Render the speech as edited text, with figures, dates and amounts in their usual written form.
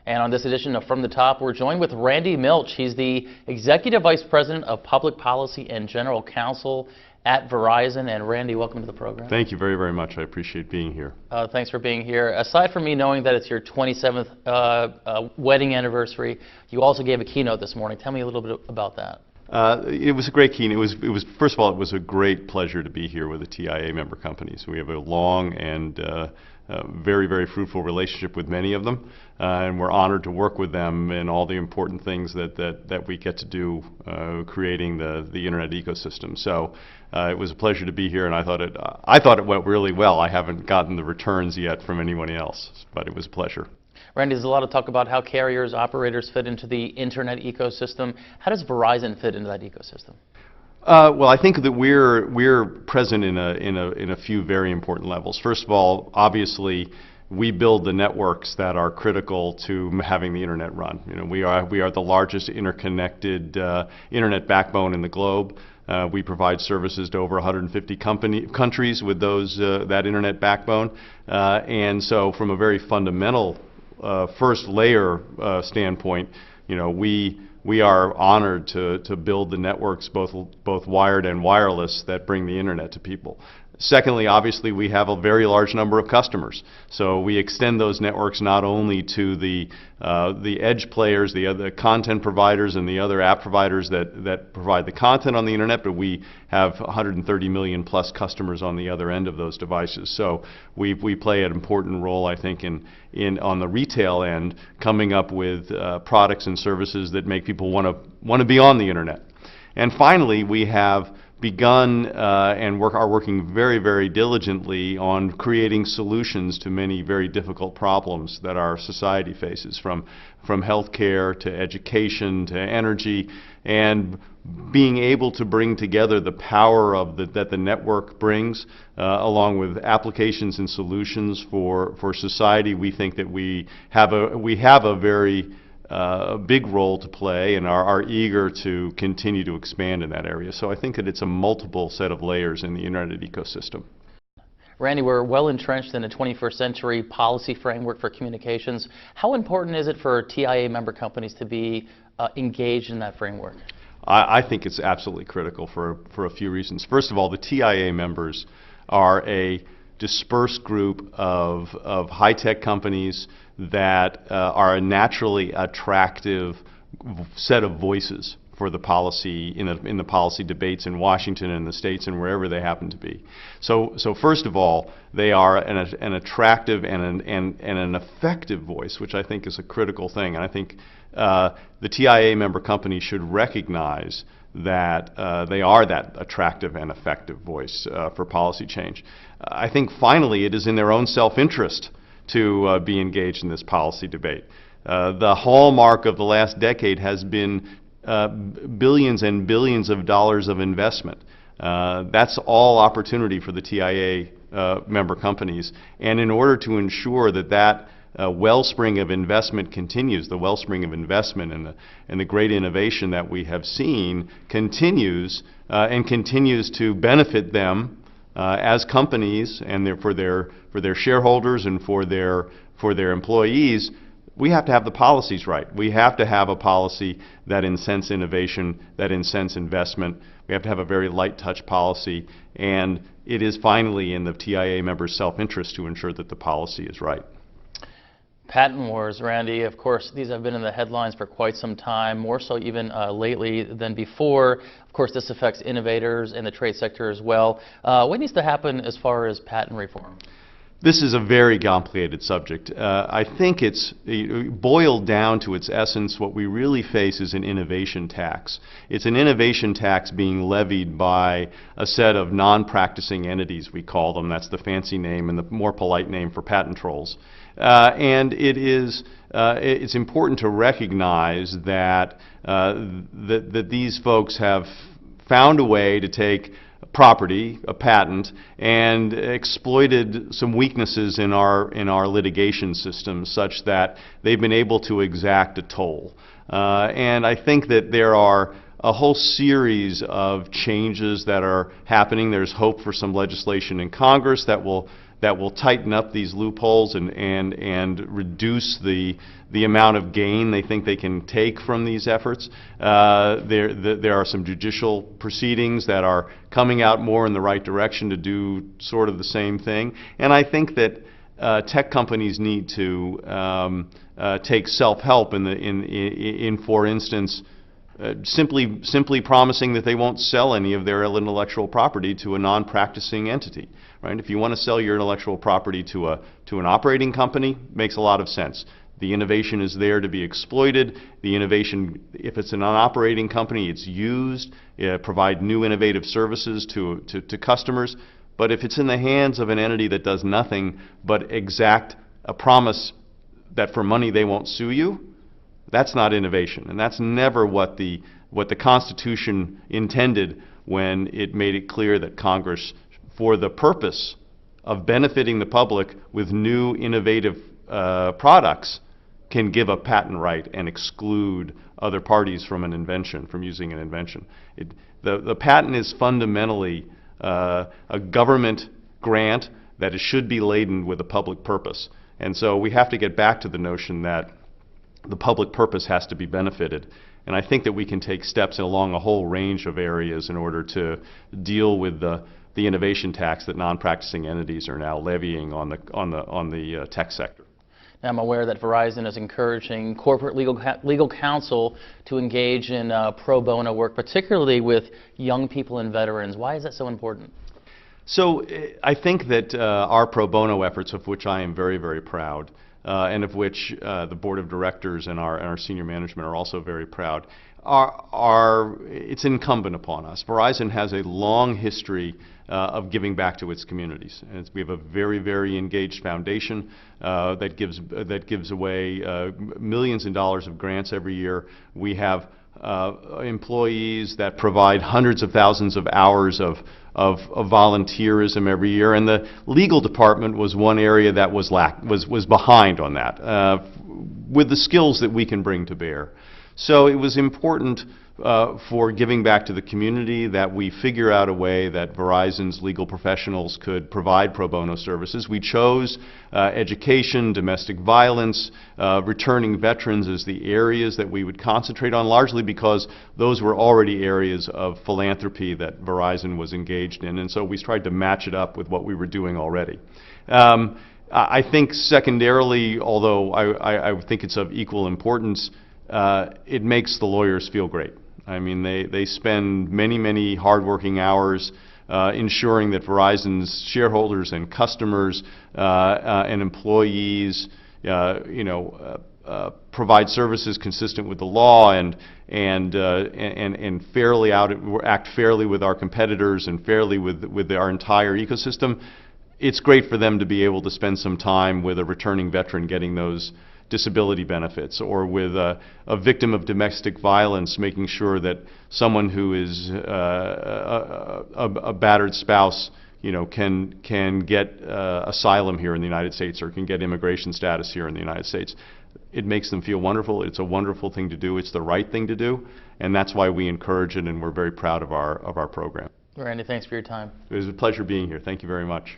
And on this edition of From the Top, we're joined with Randy Milch. He's the Executive Vice President of Public Policy and General Counsel at Verizon. And Randy, welcome to the program. Thank you very, very much. I appreciate being here. Thanks for being here. Aside from me knowing that it's your 27th wedding anniversary, you also gave a keynote this morning. Tell me a little bit about that. It was a great keynote. It was first of all, it was a great pleasure to be here with the TIA member companies. We have a long and very, very fruitful relationship with many of them, and we're honored to work with them in all the important things that we get to do, creating the internet ecosystem. So it was a pleasure to be here, and I thought it went really well. I haven't gotten the returns yet from anyone else, but it was a pleasure. Randy, there's a lot of talk about how carriers, operators fit into the internet ecosystem. How does Verizon fit into that ecosystem? Well, I think that we're present in a few very important levels. First of all, obviously, we build the networks that are critical to having the internet run. You know, we are the largest interconnected internet backbone in the globe. We provide services to over 150 countries with that internet backbone, and so from a very fundamental first layer standpoint, you know, we are honored to build the networks, both wired and wireless, that bring the internet to people. Secondly, obviously, we have a very large number of customers, so we extend those networks not only to the edge players, the other content providers, and the other app providers that provide the content on the internet, but we have 130 million plus customers on the other end of those devices. So we play an important role, I think, on the retail end, coming up with products and services that make people want to be on the internet. And finally, we have begun and are working very, very diligently on creating solutions to many very difficult problems that our society faces, from healthcare to education to energy, and being able to bring together the power that the network brings, along with applications and solutions for society. We think that we have a very big role to play, and are eager to continue to expand in that area. So I think that it's a multiple set of layers in the internet ecosystem. Randy, we're well entrenched in a 21st century policy framework for communications. How important is it for TIA member companies to be engaged in that framework? I think it's absolutely critical for a few reasons. First of all, the TIA members are a dispersed group of high-tech companies that are a naturally attractive set of voices for the policy in the policy debates in Washington and the states and wherever they happen to be. So first of all, they are an attractive and an effective voice, which I think is a critical thing. And I think the TIA member companies should recognize that they are that attractive and effective voice for policy change. I think finally it is in their own self-interest to be engaged in this policy debate. The hallmark of the last decade has been billions and billions of dollars of investment. That's all opportunity for the TIA member companies, and in order to ensure that wellspring of investment continues, the wellspring of investment and the great innovation that we have seen continues and continues to benefit them as companies, and for their shareholders and for their employees. We have to have the policies right. We have to have a policy that incents innovation, that incents investment. We have to have a very light touch policy, and it is finally in the TIA members' self-interest to ensure that the policy is right. Patent wars, Randy, of course, these have been in the headlines for quite some time, more so even lately than before. Of course, this affects innovators in the trade sector as well. What needs to happen as far as patent reform? This is a very complicated subject. I think it's boiled down to its essence. What we really face is an innovation tax. It's an innovation tax being levied by a set of non-practicing entities, we call them. That's the fancy name, and the more polite name for patent trolls. And it's important to recognize that these folks have found a way to take property, a patent, and exploited some weaknesses in our litigation system such that they've been able to exact a toll. And I think that there are a whole series of changes that are happening. There's hope for some legislation in Congress that will that will tighten up these loopholes and reduce the amount of gain they think they can take from these efforts. There are some judicial proceedings that are coming out more in the right direction to do sort of the same thing. And I think that tech companies need to take self-help in, for instance, simply promising that they won't sell any of their intellectual property to a non-practicing entity. Right? If you want to sell your intellectual property to an operating company, makes a lot of sense. The innovation is there to be exploited. The innovation, if it's a non-operating company, it's used, provide new innovative services to customers. But if it's in the hands of an entity that does nothing but exact a promise that for money they won't sue you, that's not innovation. And that's never what the Constitution intended when it made it clear that Congress, for the purpose of benefiting the public with new innovative products, can give a patent right and exclude other parties from an invention, from using an invention. The patent is fundamentally a government grant that it should be laden with a public purpose. And so we have to get back to the notion that the public purpose has to be benefited. And I think that we can take steps along a whole range of areas in order to deal with the innovation tax that non-practicing entities are now levying on the tech sector. Now, I'm aware that Verizon is encouraging corporate legal counsel to engage in pro bono work, particularly with young people and veterans. Why is that so important? So I think that our pro bono efforts, of which I am very, very proud, and of which the board of directors and our senior management are also very proud, it's incumbent upon us. Verizon has a long history of giving back to its communities. And we have a very, very engaged foundation that gives away millions of dollars of grants every year. We have employees that provide hundreds of thousands of hours of volunteerism every year, and the legal department was one area that was behind on that, with the skills that we can bring to bear. So it was important for giving back to the community that we figure out a way that Verizon's legal professionals could provide pro bono services. We chose education, domestic violence, returning veterans as the areas that we would concentrate on, largely because those were already areas of philanthropy that Verizon was engaged in, and so we tried to match it up with what we were doing already. I think secondarily, although I think it's of equal importance, it makes the lawyers feel great. I mean, they spend many, many hardworking hours ensuring that Verizon's shareholders and customers and employees, provide services consistent with the law and fairly act fairly with our competitors and fairly with our entire ecosystem. It's great for them to be able to spend some time with a returning veteran getting those disability benefits, or with a victim of domestic violence, making sure that someone who is a battered spouse, can get asylum here in the United States, or can get immigration status here in the United States. It makes them feel wonderful. It's a wonderful thing to do. It's the right thing to do, and that's why we encourage it, and we're very proud of our program. Randy, thanks for your time. It was a pleasure being here. Thank you very much.